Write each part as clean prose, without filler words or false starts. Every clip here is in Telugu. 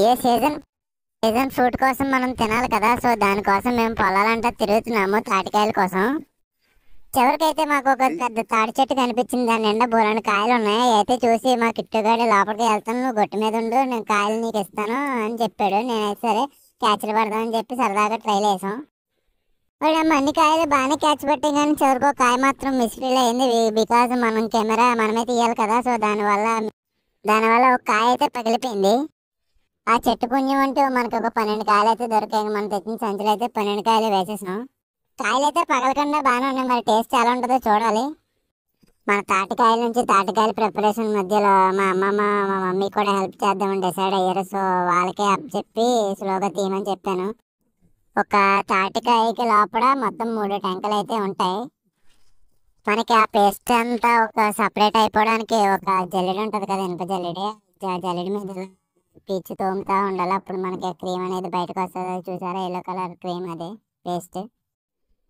ఏ సీజన్ ఫ్రూట్ కోసం మనం తినాలి కదా. సో దానికోసం మేము పొలాలంటా తిరుగుతున్నాము తాటికాయల కోసం. చివరికైతే మాకు ఒక పెద్ద తాటి చెట్టు కనిపించింది. దాని నిండా బోలని కాయలు ఉన్నాయి. అయితే చూసి మా కిట్టుగాడి లోపలికి వెళ్తాను, నువ్వు గొట్టు మీద ఉండు, నేను కాయలు నీకు ఇస్తాను అని చెప్పాడు. నేనైతే సరే క్యాచ్లు పడదామని చెప్పి సరదాగా ట్రైల్ వేసాం. వాడు అన్ని కాయలు బాగానే క్యాచ్ పట్టాయి, కానీ చివరికి ఒక కాయ మాత్రం మిస్ఫీల్ అయింది. బికాజ్ మనం కెమెరా మనమే తీయాలి కదా. సో దానివల్ల ఒక కాయ అయితే పగిలిపోయింది. ఆ చెట్టు పుణ్యం అంటూ మనకు ఒక 12 కాయలు అయితే దొరికాయి. మనం తెచ్చిన సంచులు అయితే 12 కాయలు వేసేసాం. కాయలు అయితే పగలకుండా బాగానే ఉన్నాయి. మరి టేస్ట్ ఎలా ఉంటుందో చూడాలి. మన తాటికాయల నుంచి తాటికాయల ప్రిపరేషన్ మధ్యలో మా అమ్మమ్మ మా మమ్మీ కూడా హెల్ప్ చేద్దామని డిసైడ్ అయ్యారు. సో వాళ్ళకే అప్ చెప్పి స్లోగా తీయమని చెప్పాను. ఒక తాటికాయకి లోపల మొత్తం 3 టెంకలు అయితే ఉంటాయి. మనకి ఆ పేస్ట్ అంతా ఒక సపరేట్ అయిపోవడానికి ఒక జల్లెడ ఉంటుంది కదా, ఇనుప జల్లెడే. జల్లెడ మీద పీచు తోముతా ఉండాలి. అప్పుడు మనకి క్రీమ్ అనేది బయటకు వస్తుంది. చూసారా, ఎల్లో కలర్ క్రీమ్, అదే పేస్ట్.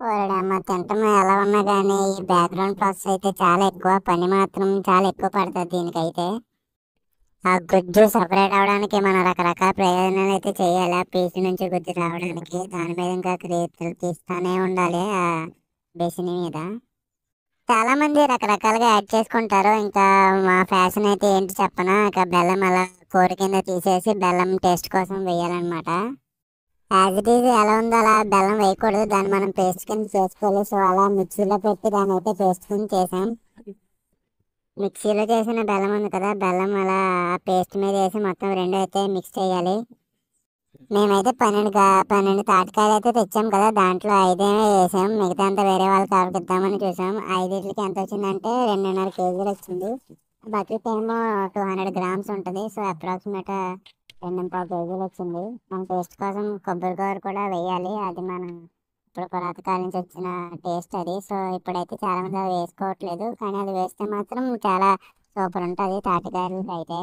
ఓరడమ్మ, తింటం ఎలా ఉన్నా కానీ ఈ బ్యాక్గ్రౌండ్ ప్రాసెస్ అయితే చాలా ఎక్కువ, పని మాత్రం చాలా ఎక్కువ పడుతుంది దీనికైతే. ఆ గుజ్జు సపరేట్ అవడానికి మనం రకరకాల ప్రయోజనాలు అయితే చేయాలి. ఆ పీచు నుంచి గుజ్జు రావడానికి దాని మీద ఇంకా క్రీతులు తీస్తానే ఉండాలి ఆ బేసిన్ మీద. చాలా మంది రకరకాలుగా యాడ్ చేసుకుంటారు. ఇంకా మా ఫ్యాషన్ అయితే ఏంటి చెప్పనా, ఇంకా బెల్లం అలా కూర కింద తీసేసి బెల్లం టేస్ట్ కోసం వేయాలన్నమాట. యాజ్ ఇట్ ఈజ్ ఎలా ఉందో అలా బెల్లం వేయకూడదు, దాన్ని మనం పేస్ట్ కింద చేసుకోవాలి. సో అలా మిక్సీలో పెట్టి దాన్ని అయితే పేస్ట్ కింద చేసాం. మిక్సీలో చేసిన బెల్లం ఉంది కదా, బెల్లం అలా ఆ పేస్ట్ మీద వేసి మొత్తం రెండు అయితే మిక్స్ చేయాలి. మేమైతే 12 తాటికాయలు అయితే తెచ్చాం కదా, దాంట్లో 5 వేసాం. మిగతా అంతా వేరే వాళ్ళకి ఆవిడిద్దామని చూసాం. 5కి ఎంత వచ్చిందంటే 2.5 కేజీలు వచ్చింది. బకెట్ ఏమో 200 గ్రామ్స్ ఉంటుంది. సో అప్రాక్సిమేట్ 2.5 కేజీలు వచ్చింది. మన టేస్ట్ కోసం కొబ్బరి కూర కూడా వేయాలి. అది మనం ఇప్పుడు పురాతకాల నుంచి వచ్చిన టేస్ట్ అది. సో ఇప్పుడైతే చాలా మంది అది వేసుకోవట్లేదు, కానీ అది వేస్తే మాత్రం చాలా సూపర్ ఉంటుంది తాటికాయలు అయితే.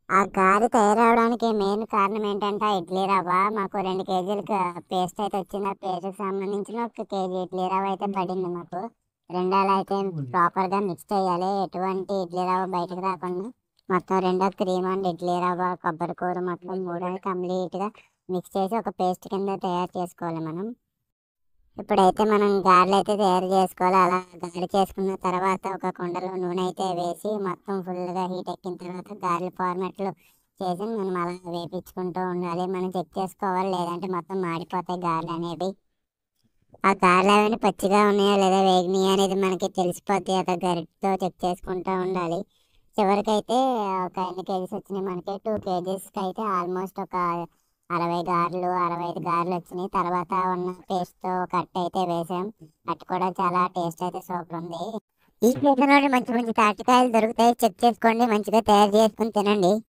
ఆ గారి తయారవడానికి మెయిన్ కారణం ఏంటంటే ఆ ఇడ్లీ రవ్వ. మాకు 2 కేజీలకు పేస్ట్ అయితే వచ్చింది. ఆ పేస్ట్కి సంబంధించిన 1 కేజీ ఇడ్లీ రవ్వ అయితే పడింది మాకు. రెండాలు అయితే ప్రాపర్గా మిక్స్ చేయాలి, ఎటువంటి ఇడ్లీ రవ్వ బయటకు రాకుండా. మొత్తం రెండో క్రీమ్ అండ్ ఇడ్లీ రవ్వ కొబ్బరి కూర మొత్తం 3 కంప్లీట్గా మిక్స్ చేసి ఒక పేస్ట్ కింద తయారు చేసుకోవాలి మనం. ఇప్పుడైతే మనం గారెలు అయితే తయారు చేసుకోవాలి. అలా గారె చేసుకున్న తర్వాత ఒక కుండలో నూనె అయితే వేసి మొత్తం ఫుల్గా హీట్ ఎక్కిన తర్వాత గారెల ఫార్మాట్లో చేసి మనం అలా వేపించుకుంటూ ఉండాలి. మనం చెక్ చేసుకోవాలి, లేదంటే మొత్తం మాడిపోతాయి గారెలు అనేవి. ఆ గారెలు అవన్నీ పచ్చిగా ఉన్నాయా లేదా వేగినాయా అనేది మనకి తెలిసిపోద్ది. ఒక గరిటతో చెక్ చేసుకుంటూ ఉండాలి. చివరికైతే ఒక ఎన్ని కేజీస్ వచ్చినాయి మనకి, 2 కేజీస్కి అయితే ఆల్మోస్ట్ ఒక 65 గారెలు వచ్చినాయి. తర్వాత ఉన్న పేస్ట్తో కట్ అయితే వేసాం. అటు కూడా చాలా టేస్ట్ అయితే సూపర్ ఉంది. ఈ సీజన్లో మంచి మంచి తాటికాయలు దొరుకుతాయి, చెక్ చేసుకోండి, మంచిగా తయారు చేసుకుని తినండి.